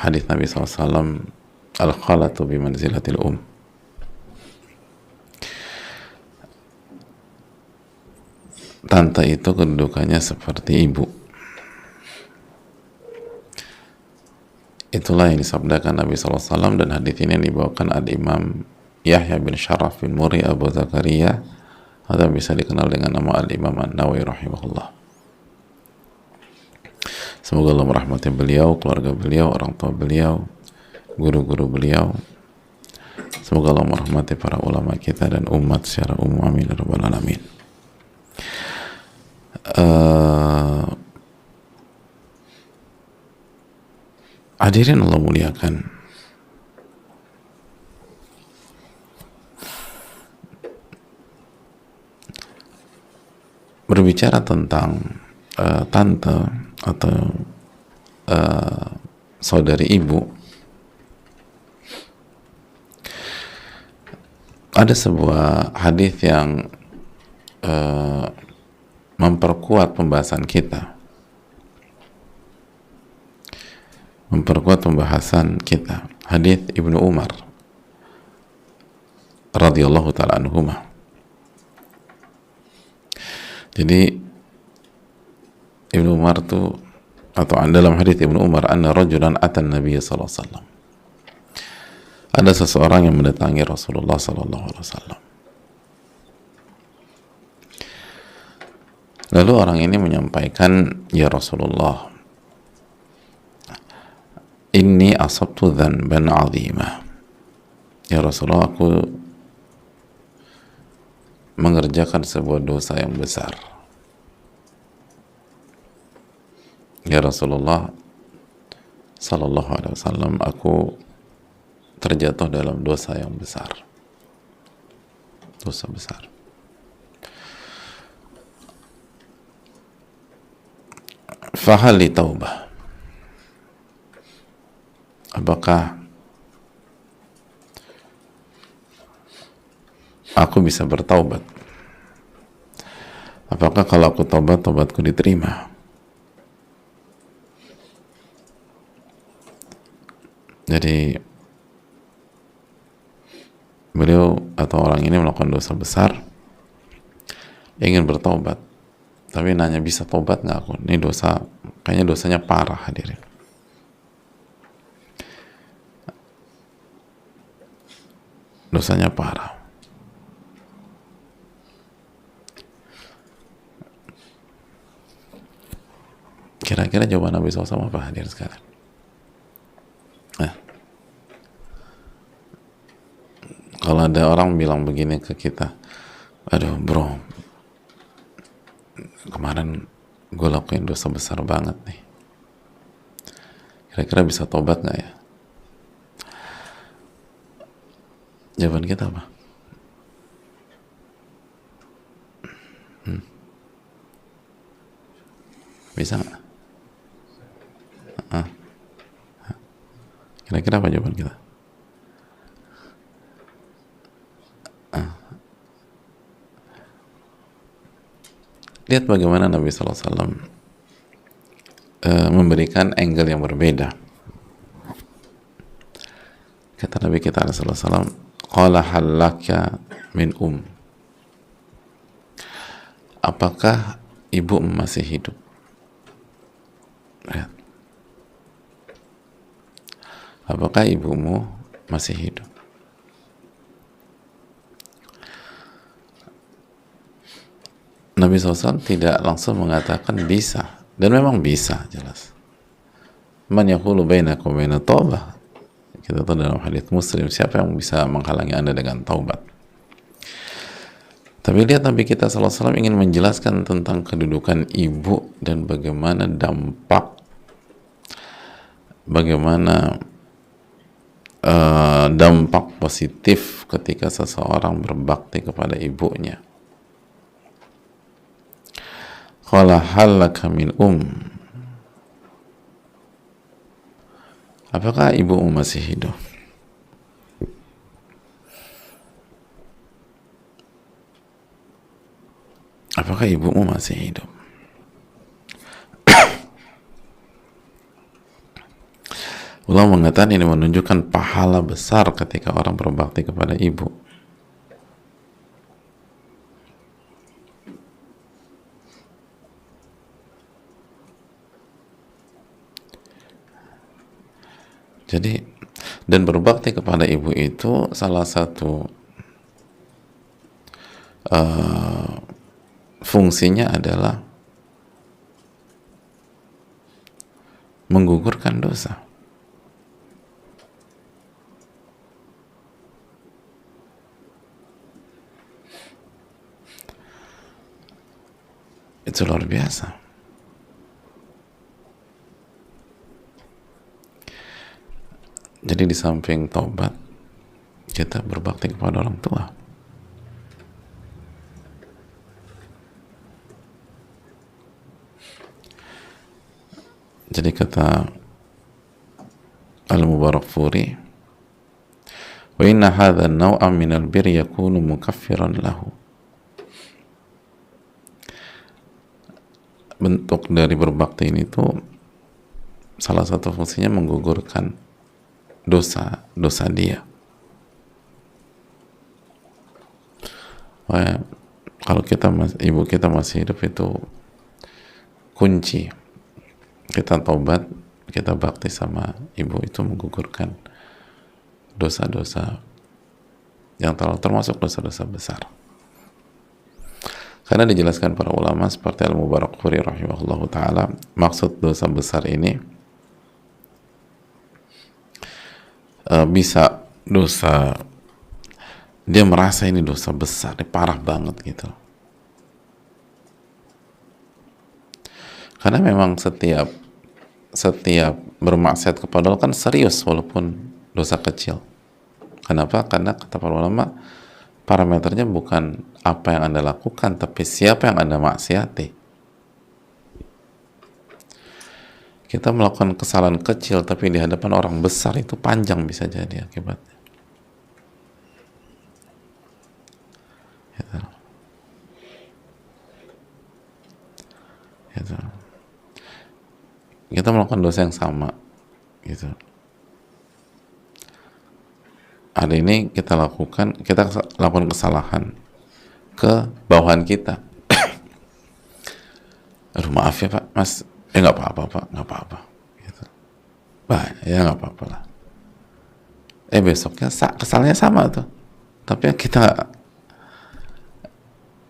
hadis Nabi SAW, al-khalatu bimanzilatil tante itu kedudukannya seperti ibu. Itulah yang disabdakan Nabi SAW, dan hadis ini yang dibawakan al-Imam Yahya bin Sharaf bin Muri Abu Zakaria, atau bisa dikenal dengan nama al-Imam An-Nawawi rahimahullah. Semoga Allah merahmati beliau, keluarga beliau, orang tua beliau, guru-guru beliau. Semoga Allah merahmati para ulama kita dan umat secara umum. Amin ya rabbal alamin. Hadirin Allah muliakan, berbicara tentang tante atau saudari ibu, ada sebuah hadis yang memperkuat pembahasan kita, hadis Ibnu Umar radhiyallahu taala anhuma. Jadi Ibnu Umar itu, atau dalam hadis Ibnu Umar, anna rajulan atan Nabi sallallahu alaihi wasallam, ada seseorang yang mendatangi Rasulullah sallallahu alaihi wasallam. Lalu orang ini menyampaikan, ya Rasulullah, inni asabtu dzanban 'azima. Ya Rasulullah, aku mengerjakan sebuah dosa yang besar. Ya Rasulullah sallallahu alaihi wasallam, aku terjatuh dalam dosa yang besar. Dosa besar. Fahal li taubah. Apakah aku bisa bertaubat? Apakah kalau aku taubat, taubatku diterima? Jadi beliau atau orang ini melakukan dosa besar, ingin bertaubat, tapi nanya, bisa taubat nggak aku? Ini dosa, kayaknya dosanya parah, hadirin. Dosanya parah. Kira-kira jawaban Nabi SAW apa, hadirin sekalian? Kalau ada orang bilang begini ke kita, aduh bro, kemarin gue lakuin dosa besar banget nih, kira-kira bisa tobat nggak ya? Jawaban kita apa? Bisa nggak? Kira-kira apa jawaban kita? Lihat bagaimana Nabi SAW memberikan angle yang berbeda. Kata Nabi kita SAW, qala halaka min apakah ibu masih hidup? Lihat. Apakah ibumu masih hidup? Nabi SAW tidak langsung mengatakan bisa, dan memang bisa, jelas. Man yaqulu bainakum baina taubah. Kita tahu dalam hadits Muslim, siapa yang bisa menghalangi Anda dengan taubat? Tapi lihat, Nabi kita SAW ingin menjelaskan tentang kedudukan ibu dan bagaimana dampak positif ketika seseorang berbakti kepada ibunya. Qala halaka min apakah ibumu masih hidup? Apakah ibumu masih hidup? Ulama mengatakan ini menunjukkan pahala besar ketika orang berbakti kepada ibu. Jadi, dan berbakti kepada ibu itu salah satu fungsinya adalah menggugurkan dosa. Itu luar biasa. Jadi di samping taubat, kita berbakti kepada orang tua. Jadi kata Al-Mubarakfuri, wa inna hadha an-naw'a min al-birri yakunu mukaffiran lahu. Bentuk dari berbakti ini tuh salah satu fungsinya menggugurkan dosa dia. Wah, kalau ibu kita masih hidup itu kunci. Kita taubat, kita bakti sama ibu itu menggugurkan dosa-dosa yang termasuk dosa-dosa besar. Karena dijelaskan para ulama seperti Al-Mubarakfuri rahimahullahu ta'ala, maksud dosa besar ini bisa dosa, dia merasa ini dosa besar, ini parah banget gitu. Karena memang setiap bermaksiat kepada Allah kan serius walaupun dosa kecil. Kenapa? Karena kata para ulama, parameternya bukan apa yang Anda lakukan, tapi siapa yang Anda maksiati. Kita melakukan kesalahan kecil tapi di hadapan orang besar itu panjang bisa jadi akibatnya. Gitu. Gitu. Kita melakukan dosa yang sama, gitu. Hari ini kita lakukan kesalahan ke bawahan kita. Aduh maaf ya Pak, Mas, nggak apa-apa Pak, nggak apa-apa. Gitu. Bah, ya nggak apa-apa lah. Besoknya kesalahannya sama tuh, tapi yang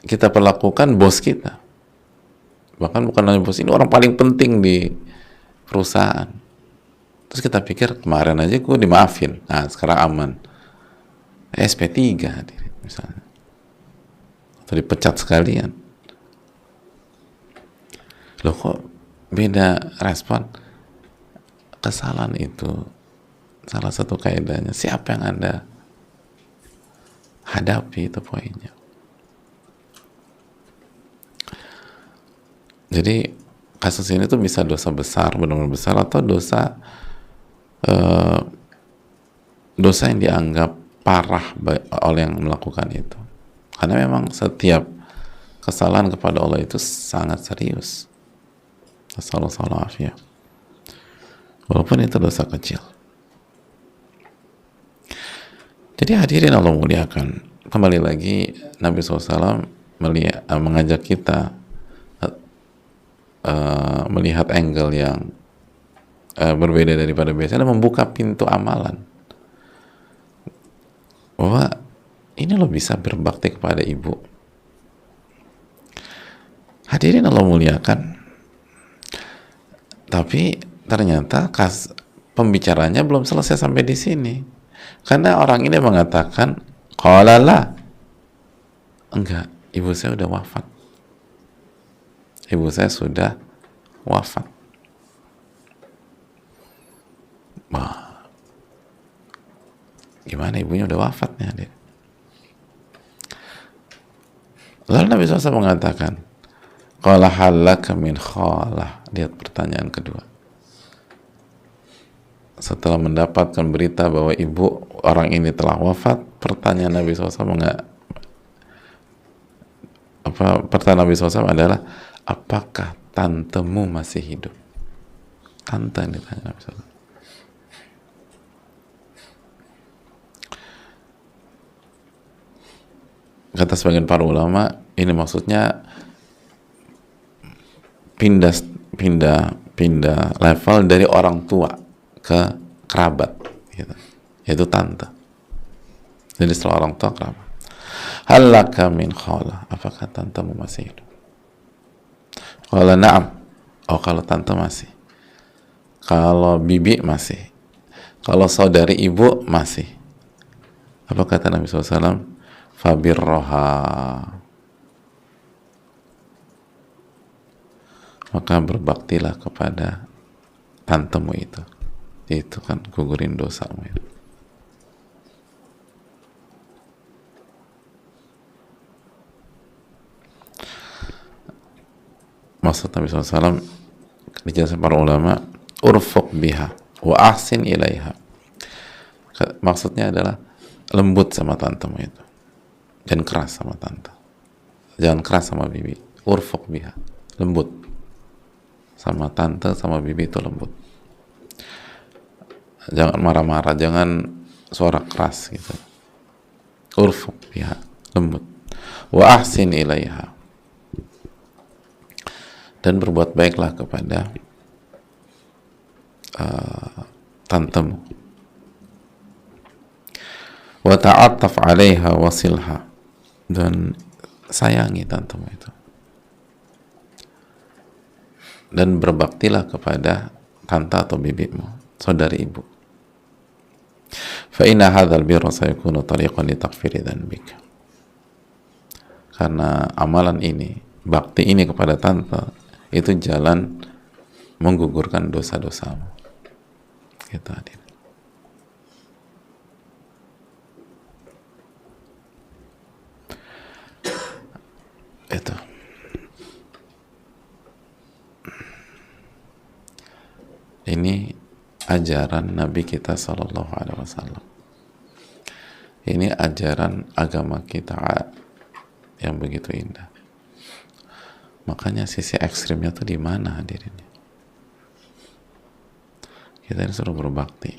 kita perlakukan bos kita. Bahkan bukan hanya bos, ini orang paling penting di perusahaan. Terus kita pikir kemarin aja gue dimaafin, nah sekarang aman. SP3 misalnya, atau dipecat sekalian. Loh kok beda respon? Kesalahan itu salah satu kaidahnya, siapa yang Anda hadapi, itu poinnya. Jadi kasus ini tuh bisa dosa besar, benar-benar besar, atau dosa yang dianggap parah oleh yang melakukan itu. Karena memang setiap kesalahan kepada Allah itu sangat serius. Assalamualaikum. Walaupun itu dosa kecil. Jadi hadirin Allah muliakan, kembali lagi Nabi SAW mengajak kita melihat angle yang berbeda daripada biasanya, membuka pintu amalan bahwa ini lo bisa berbakti kepada ibu. Hadirin Allah muliakan, tapi ternyata pembicaranya belum selesai sampai di sini, karena orang ini mengatakan qala la, enggak, ibu saya udah wafat. Ibu saya sudah wafat. Wah, gimana ibunya udah wafat nih adik? Lalu Nabi SAW mengatakan, qala halaka min khalah. Lihat pertanyaan kedua. Setelah mendapatkan berita bahwa ibu orang ini telah wafat, pertanyaan Nabi SAW pertanyaan Nabi SAW adalah, apakah tantemu masih hidup? Tante yang ditanya Nabi SAW. sebagian para ulama ini maksudnya pindah pindah pindah level dari orang tua ke kerabat gitu, yaitu tante. Jadi setelah orang tua kerabat. Halaka min khala, apakah tantemu masih hidup? Qala na'am. Oh, kalau tante masih, kalau bibi masih, kalau saudari ibu masih. Apa kata Nabi SAW? Fabirroha, maka berbaktilah kepada tantemu itu kan gugurin dosamu itu. Maksud Nabi SAW dijelaskan para ulama, urfuq biha wa ahsin ilaiha, maksudnya adalah lembut sama tantemu itu, jangan keras sama tante, jangan keras sama bibi. Urfuq biha, lembut sama tante sama bibi itu lembut, jangan marah-marah, jangan suara keras gitu. Urfuq biha, lembut. Wa ahsin ilaiha, dan berbuat baiklah kepada tantemu. Wa ta'attaf 'alaiha wasilha, dan sayangi tantemu itu, dan berbaktilah kepada tante atau bibimu, saudari ibu. Fa inna hadzal birra sayakunu tariqan li taghfiri dhanbik, karena amalan ini, bakti ini kepada tante itu jalan menggugurkan dosa-dosamu. Gitu hadir. Itu. Ini ajaran Nabi kita Sallallahu Alaihi Wasallam. Ini ajaran agama kita yang begitu indah. Makanya sisi ekstrimnya tuh di mana hadirin? Kita disuruh berbakti.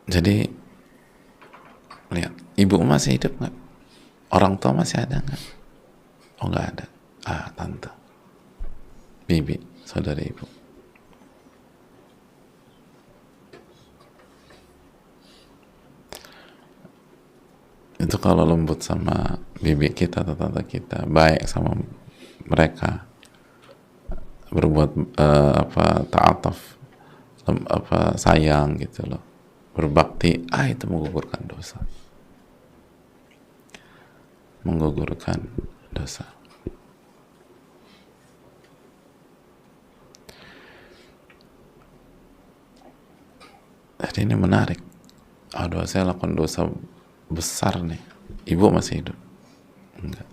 Jadi lihat, ibu masih hidup nggak? Orang tua masih ada nggak? Oh, nggak ada. Tante, bibi, saudara ibu. Itu kalau lembut sama bibi kita atau tante kita, baik sama mereka, berbuat ta'atuf, sayang gitu loh, berbakti, itu menggugurkan dosa, menggugurkan dosa. Jadi ini menarik. Aduh, saya lakukan dosa besar nih, ibu masih hidup, enggak,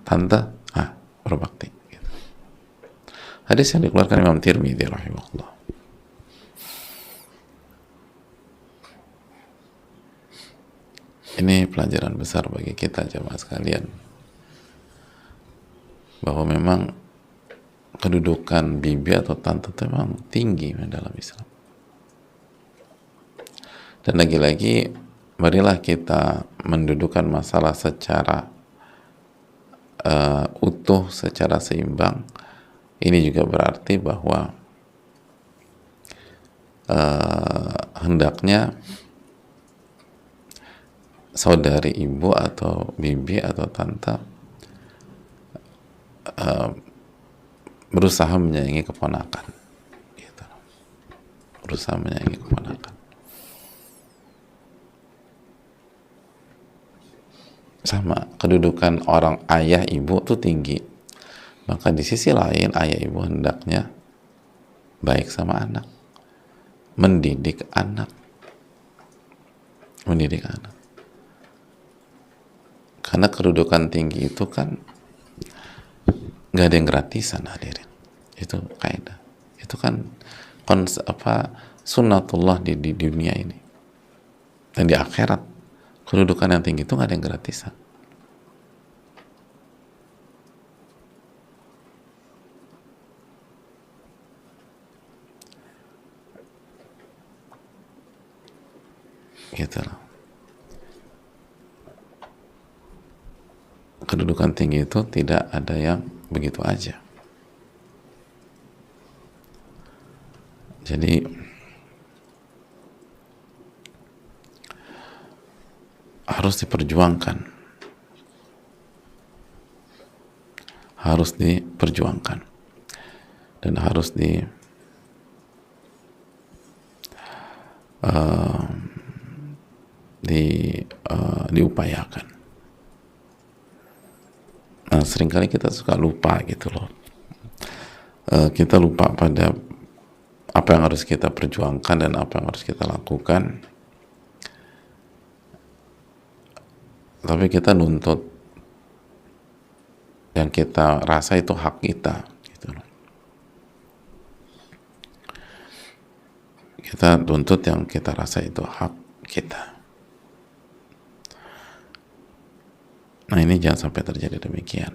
tante berbakti gitu. Hadis yang dikeluarkan Imam Tirmidzi rahimahullah. Ini pelajaran besar bagi kita jemaah sekalian, bahwa memang kedudukan bibi atau tante itu memang tinggi dalam Islam. Dan lagi-lagi marilah kita mendudukan masalah secara utuh, secara seimbang. Ini juga berarti bahwa hendaknya saudari ibu atau bibi atau tante berusaha menyayangi keponakan gitu. Berusaha menyayangi keponakan. Sama kedudukan orang ayah ibu tuh tinggi, maka di sisi lain ayah ibu hendaknya baik sama anak, mendidik anak, karena kedudukan tinggi itu kan nggak ada yang gratisan hadirin. Itu kaidah, itu kan sunnatullah di dunia ini, dan di akhirat kedudukan yang tinggi itu nggak ada yang gratisan. gitu loh. Kedudukan tinggi itu tidak ada yang begitu aja. Jadi harus diperjuangkan, dan harus diupayakan. Nah, seringkali kita suka lupa gitu loh. Kita lupa pada apa yang harus kita perjuangkan dan apa yang harus kita lakukan, tapi kita nuntut yang kita rasa itu hak kita gitu loh. Kita tuntut yang kita rasa itu hak kita. Nah, ini jangan sampai terjadi demikian.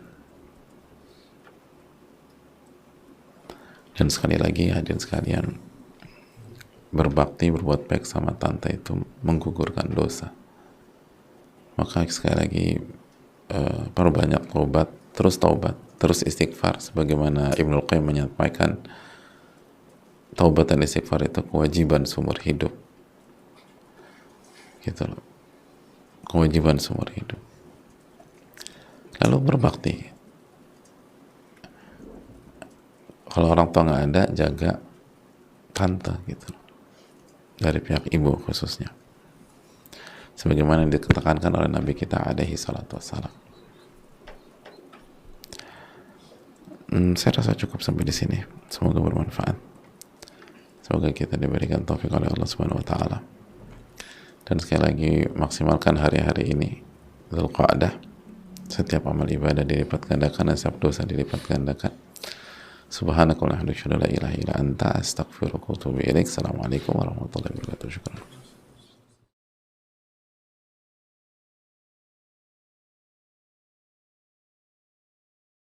Dan sekali lagi hadirin sekalian, berbakti, berbuat baik sama tante itu menggugurkan dosa. Maka sekali lagi perbanyak taubat, terus istighfar, sebagaimana Ibnul Qayyim menyampaikan, taubat dan istighfar itu kewajiban seumur hidup. Gitu loh. Kewajiban seumur hidup. Lalu berbakti. Kalau orang tua nggak ada, jaga tante gitu, dari pihak ibu khususnya, sebagaimana yang dikatakan oleh Nabi kita alaihi salatu wassalam. Saya rasa cukup sampai di sini. Semoga bermanfaat. Semoga kita diberikan taufik oleh Allah Subhanahu wa taala. Dan sekali lagi, maksimalkan hari-hari ini, Dzulqa'dah. Setiap amal ibadah dilipat gandakan dan setiap dosa dilipat gandakan. Subhanakallahumma wa bihamdika la ilaha illa anta astaghfiruka wa atubu ilaik. Assalamualaikum warahmatullahi wabarakatuh. Syukran.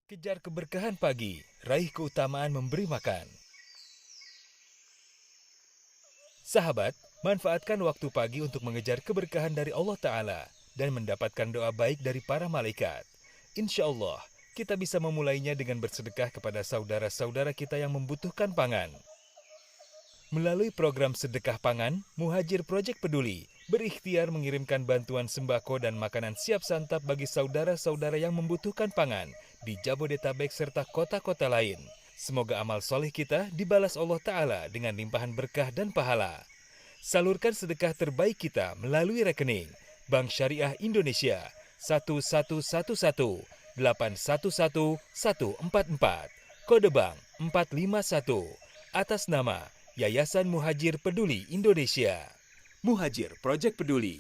Kejar keberkahan pagi, raih keutamaan memberi makan. Sahabat, manfaatkan waktu pagi untuk mengejar keberkahan dari Allah Ta'ala dan mendapatkan doa baik dari para malaikat. Insya Allah, kita bisa memulainya dengan bersedekah kepada saudara-saudara kita yang membutuhkan pangan. Melalui program Sedekah Pangan, Muhajir Project Peduli berikhtiar mengirimkan bantuan sembako dan makanan siap santap bagi saudara-saudara yang membutuhkan pangan di Jabodetabek serta kota-kota lain. Semoga amal soleh kita dibalas Allah Ta'ala dengan limpahan berkah dan pahala. Salurkan sedekah terbaik kita melalui rekening Bank Syariah Indonesia 111811144144, kode bank 451, atas nama Yayasan Muhajir Peduli Indonesia. Muhajir Project Peduli.